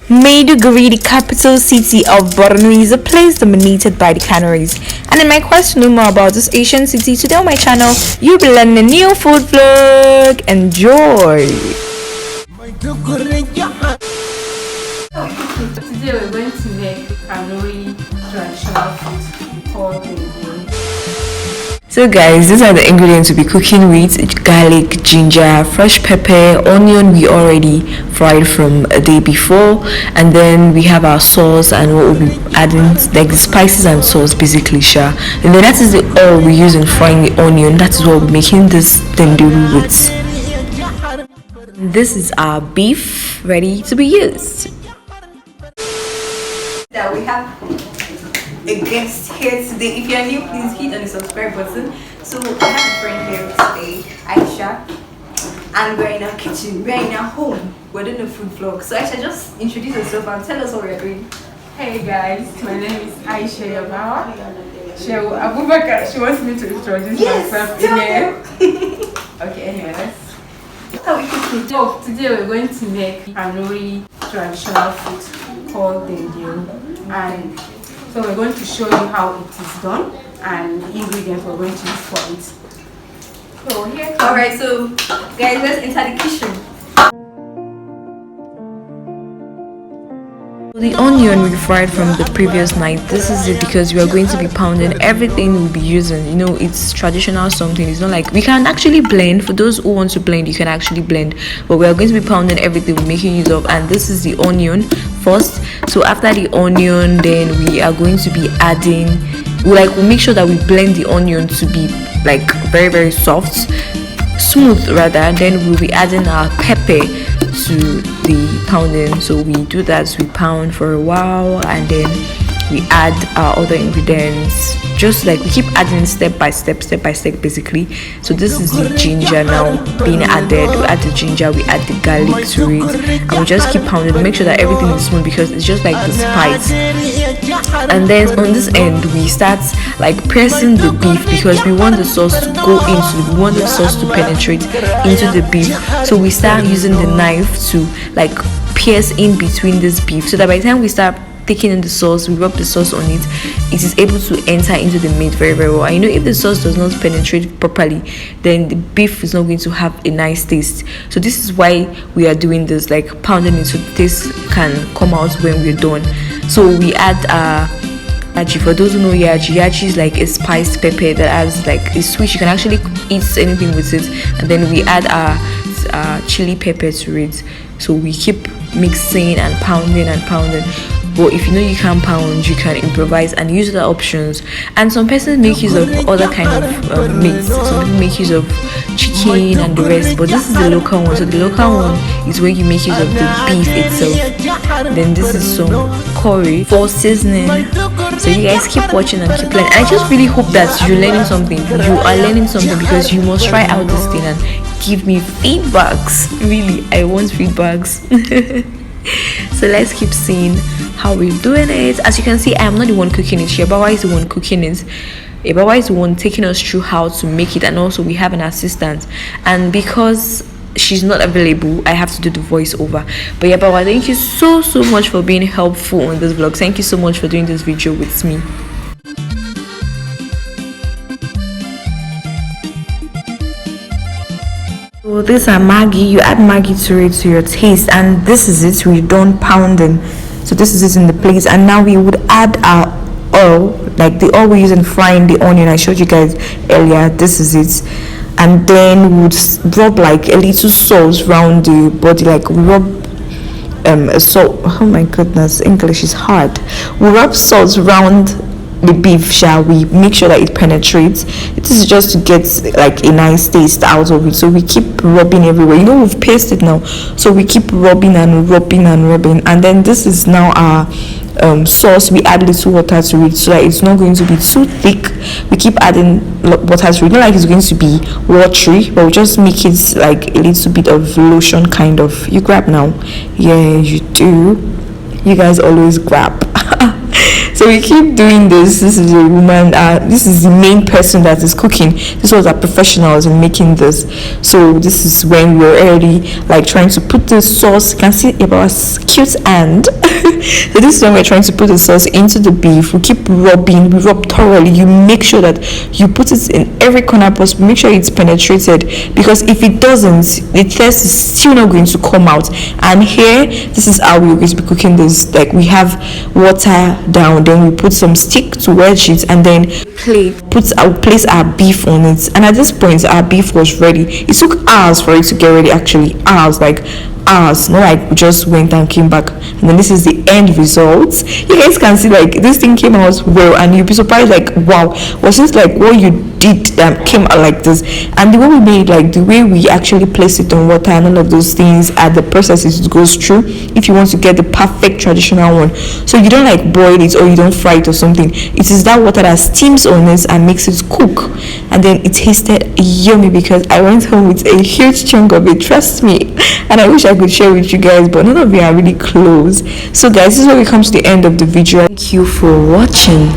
Maiduguri, the capital city of Borno, is a place dominated by the Canaries. And in my quest to know more about this ancient city, today on my channel, you'll be learning a new food vlog. Enjoy! Today we're going to make Kanuri traditional food called Dendeng. So guys, these are the ingredients we'll be cooking with: garlic, ginger, fresh pepper, onion we already fried from a day before, and then we have our sauce and what we'll be adding, like the spices and sauce basically, sure. And then that is the oil we use in frying the onion. That is what we're making this tandoori with. This is our beef ready to be used. That we have a guest here today. If you are new, please hit on the subscribe button. So I have a friend here today, Aisha, and we're in our kitchen, we're in our home, we're doing a food vlog. So Aisha, just introduce yourself and tell us what we're doing. Hey guys, my name is Aisha Yabawa. Shehu Abubakar. She wants me to introduce myself again. Okay, anyway, so today we're going to make Kanuri traditional food called Dendeng, and so we're going to show you how it is done and the ingredients we're going to use for it. So here. Alright, so guys, let's enter the kitchen. The onion we fried from the previous night, this is it, because we are going to be pounding everything we'll be using. You know, it's traditional something. It's not like we can actually blend. For those who want to blend, you can actually blend, but we are going to be pounding everything we're making use of. And this is the onion first. So after the onion, then we are going to be adding, we'll make sure that we blend the onion to be like very soft, smooth rather. Then we'll be adding our pepper to the pounding. So we do that, we pound for a while, and then we add our other ingredients, just like we keep adding step by step basically. So this is the ginger now being added. We add the ginger, we add the garlic to it, and we just keep pounding to make sure that everything is smooth, because it's just like the spice. And then on this end we start like pressing the beef, because we want the sauce to go into, we want the sauce to penetrate into the beef. So we start using the knife to like pierce in between this beef, so that by the time we start taking in the sauce, we rub the sauce on it, it is able to enter into the meat very well. And you know, if the sauce does not penetrate properly, then the beef is not going to have a nice taste. So this is why we are doing this, like pounding it, so the taste can come out when we're done. So we add yachi. For those who know yachi is like a spiced pepper that has like a sweet, you can actually eat anything with it. And then we add our chili pepper to it. So we keep mixing and pounding. But if you know you can't pound, you can improvise and use other options. And some persons make use of other kind of meats. Some people make use of chicken and the rest, but this is the local one. So the local one is where you make use of the beef itself. Then this is some curry for seasoning. So you guys keep watching and keep learning. I just really hope that you're learning something. You are learning something, because you must try out this thing and give me feedbacks. Really, I want feedbacks. So let's keep seeing how we're doing it. As you can see, I am not the one cooking it. Shebawa is the one cooking it. Shebawa is the one taking us through how to make it, and also we have an assistant. And because she's not available, I have to do the voiceover. But Shebawa, thank you so much for being helpful on this vlog. Thank you so much for doing this video with me. So these are Maggi. You add Maggi to it to your taste, and this is it. We're done pounding. So this is it in the plate, and now we would add our oil, like the oil we use in frying the onion. I showed you guys earlier. This is it. And then we would rub like a little sauce around the body, like we rub salt. Oh my goodness, English is hard. We rub salt around the beef, shall we make sure that it penetrates. This is just to get like a nice taste out of it. So we keep rubbing everywhere. You know, we've pasted now, so we keep rubbing, and then this is now our sauce. We add little water to it so that it's not going to be too thick. We keep adding water to it, not like it's going to be watery, but we just make it like a little bit of lotion kind of. You grab now. Yeah, you do. You guys always grab. So we keep doing this. This is a woman, this is the main person that is cooking. This was our professionals in making this. So this is when we're already like trying to put the sauce. You can see about cute hand. So this is when we're trying to put the sauce into the beef. We keep rubbing, we rub thoroughly. You make sure that you put it in every corner possible. Make sure it's penetrated, because if it doesn't, the taste is still not going to come out. And here, this is how we're going to be cooking this. Like, we have water down, then we put some stick to wedge it, and then place our beef on it. And at this point, our beef was ready. It took hours for it to get ready, actually hours, like hours, not like we just went and came back. And then this is the end result. You guys can see like this thing came out well, and you'll be surprised like, wow, was this like what you did came out like this? And the way we made, like the way we actually place it on water and all of those things are the processes it goes through if you want to get the perfect traditional one. So you don't like boil it or you don't fry it or something. It is that water that steams on it and makes it cook. And then it tasted yummy, because I went home with a huge chunk of it, trust me. And I wish I could share with you guys, but none of you are really close. So guys, this is where we come to the end of the video. Thank you for watching.